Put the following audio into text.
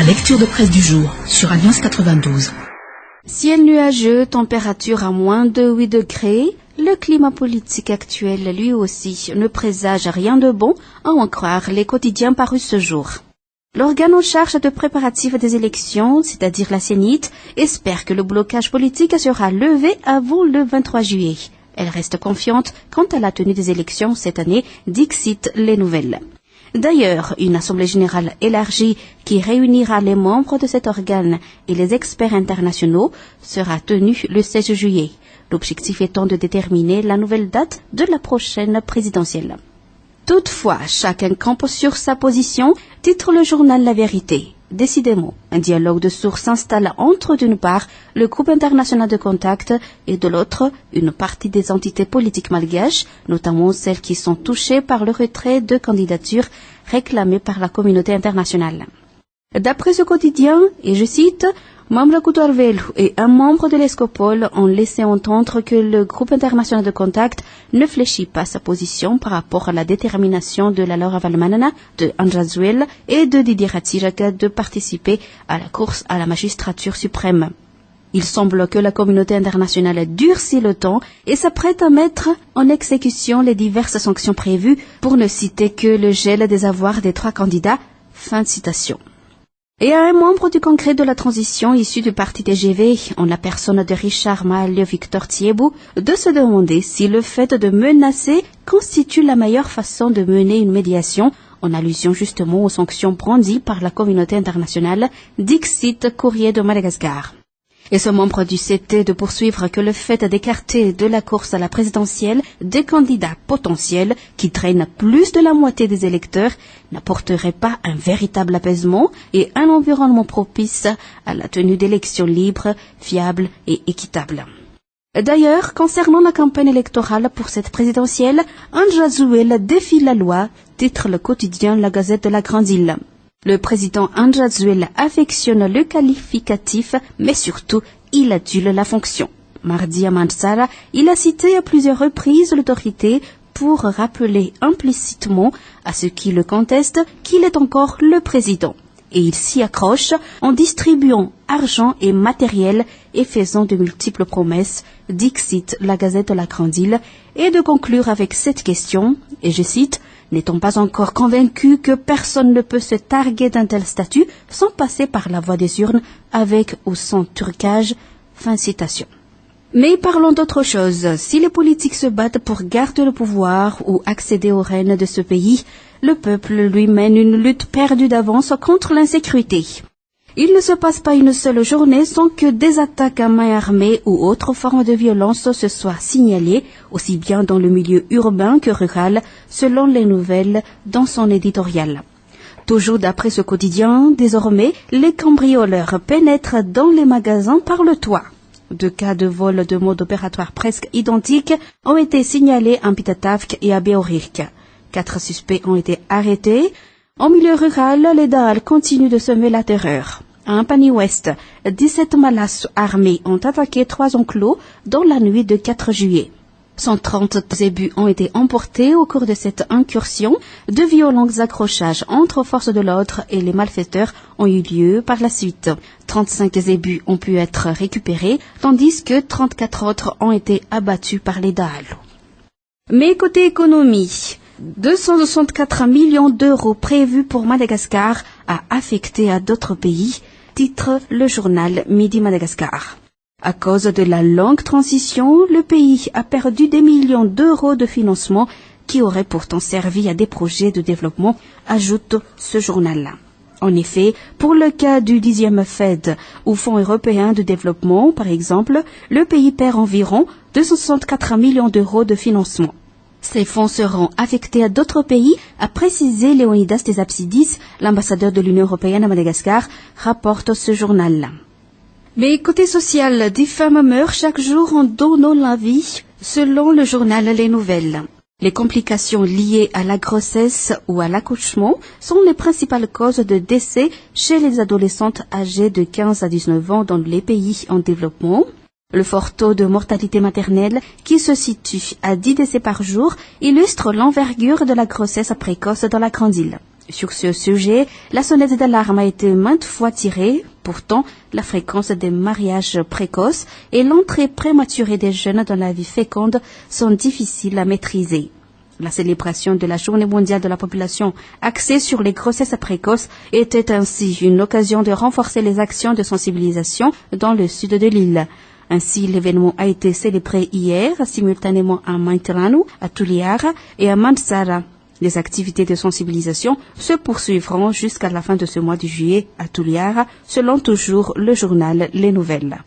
La lecture de presse du jour sur Alliance 92. Ciel nuageux, température à moins de 8 degrés. Le climat politique actuel, lui aussi, ne présage rien de bon, à en croire les quotidiens parus ce jour. L'organe en charge de préparatifs des élections, c'est-à-dire la Sénite, espère que le blocage politique sera levé avant le 23 juillet. Elle reste confiante quant à la tenue des élections cette année, dixit les nouvelles. D'ailleurs, une assemblée générale élargie qui réunira les membres de cet organe et les experts internationaux sera tenue le 16 juillet. L'objectif étant de déterminer la nouvelle date de la prochaine présidentielle. Toutefois, chacun campe sur sa position, titre le journal La Vérité. Décidément, un dialogue de sourds s'installe entre, d'une part, le groupe international de contact et de l'autre, une partie des entités politiques malgaches, notamment celles qui sont touchées par le retrait de candidatures réclamées par la communauté internationale. D'après ce quotidien, et je cite, Mamra Kutuarvelu et un membre de l'Escopol ont laissé entendre que le groupe international de contact ne fléchit pas sa position par rapport à la détermination de la Laura Valmanana, de Andrazuel et de Didier Ratsiraka de participer à la course à la magistrature suprême. Il semble que la communauté internationale durcit le ton et s'apprête à mettre en exécution les diverses sanctions prévues, pour ne citer que le gel des avoirs des 3 candidats. Fin de citation. Et à un membre du congrès de la transition issu du parti TGV, en la personne de Richard Mahalio Victor Thiebou, de se demander si le fait de menacer constitue la meilleure façon de mener une médiation, en allusion justement aux sanctions brandies par la communauté internationale, dixit Courrier de Madagascar. Et ce membre du CT de poursuivre que le fait d'écarter de la course à la présidentielle des candidats potentiels qui traînent plus de la moitié des électeurs n'apporterait pas un véritable apaisement et un environnement propice à la tenue d'élections libres, fiables et équitables. D'ailleurs, concernant la campagne électorale pour cette présidentielle, Andrazuel défie la loi, titre le quotidien La Gazette de la Grande Île. Le président Andrazuel affectionne le qualificatif, mais surtout, il adule la fonction. Mardi à Mansara, il a cité à plusieurs reprises l'autorité pour rappeler implicitement à ceux qui le contestent qu'il est encore le président. Et il s'y accroche en distribuant argent et matériel et faisant de multiples promesses, dixit la Gazette de la Grande Île, et de conclure avec cette question, et je cite, « N'est-on pas encore convaincu que personne ne peut se targuer d'un tel statut sans passer par la voie des urnes, avec ou sans trucage ?» Fin citation. Mais parlons d'autre chose. Si les politiques se battent pour garder le pouvoir ou accéder aux rênes de ce pays, le peuple lui mène une lutte perdue d'avance contre l'insécurité. Il ne se passe pas une seule journée sans que des attaques à main armée ou autres formes de violence se soient signalées, aussi bien dans le milieu urbain que rural, selon les nouvelles dans son éditorial. Toujours d'après ce quotidien, désormais, les cambrioleurs pénètrent dans les magasins par le toit. 2 cas de vol de mode opératoire presque identiques ont été signalés à Pitatavk et à Beorirk. 4 suspects ont été arrêtés. En milieu rural, les Daal continuent de semer la terreur. À Ampani Ouest, 17 malas armés ont attaqué 3 enclos dans la nuit de 4 juillet. 130 zébus ont été emportés au cours de cette incursion. De violents accrochages entre forces de l'ordre et les malfaiteurs ont eu lieu par la suite. 35 zébus ont pu être récupérés, tandis que 34 autres ont été abattus par les Daal. Mais côté économie, 264 millions d'euros prévus pour Madagascar à affecter à d'autres pays, titre le journal Midi Madagascar. À cause de la longue transition, le pays a perdu des millions d'euros de financement qui auraient pourtant servi à des projets de développement, ajoute ce journal. En effet, pour le cas du 10e FED ou Fonds européen de développement, par exemple, le pays perd environ 264 millions d'euros de financement. Ces fonds seront affectés à d'autres pays, a précisé Léonidas Tesapsidis, l'ambassadeur de l'Union européenne à Madagascar, rapporte ce journal. Mais côté social, 10 femmes meurent chaque jour en donnant la vie, selon le journal Les Nouvelles. Les complications liées à la grossesse ou à l'accouchement sont les principales causes de décès chez les adolescentes âgées de 15 à 19 ans dans les pays en développement. Le fort taux de mortalité maternelle, qui se situe à 10 décès par jour, illustre l'envergure de la grossesse précoce dans la Grande Île. Sur ce sujet, la sonnette d'alarme a été maintes fois tirée. Pourtant, la fréquence des mariages précoces et l'entrée prématurée des jeunes dans la vie féconde sont difficiles à maîtriser. La célébration de la Journée mondiale de la population axée sur les grossesses précoces était ainsi une occasion de renforcer les actions de sensibilisation dans le sud de l'île. Ainsi, l'événement a été célébré hier simultanément à Maintiranu, à Tuliara et à Mansara. Les activités de sensibilisation se poursuivront jusqu'à la fin de ce mois de juillet à Tuliara, selon toujours le journal Les Nouvelles.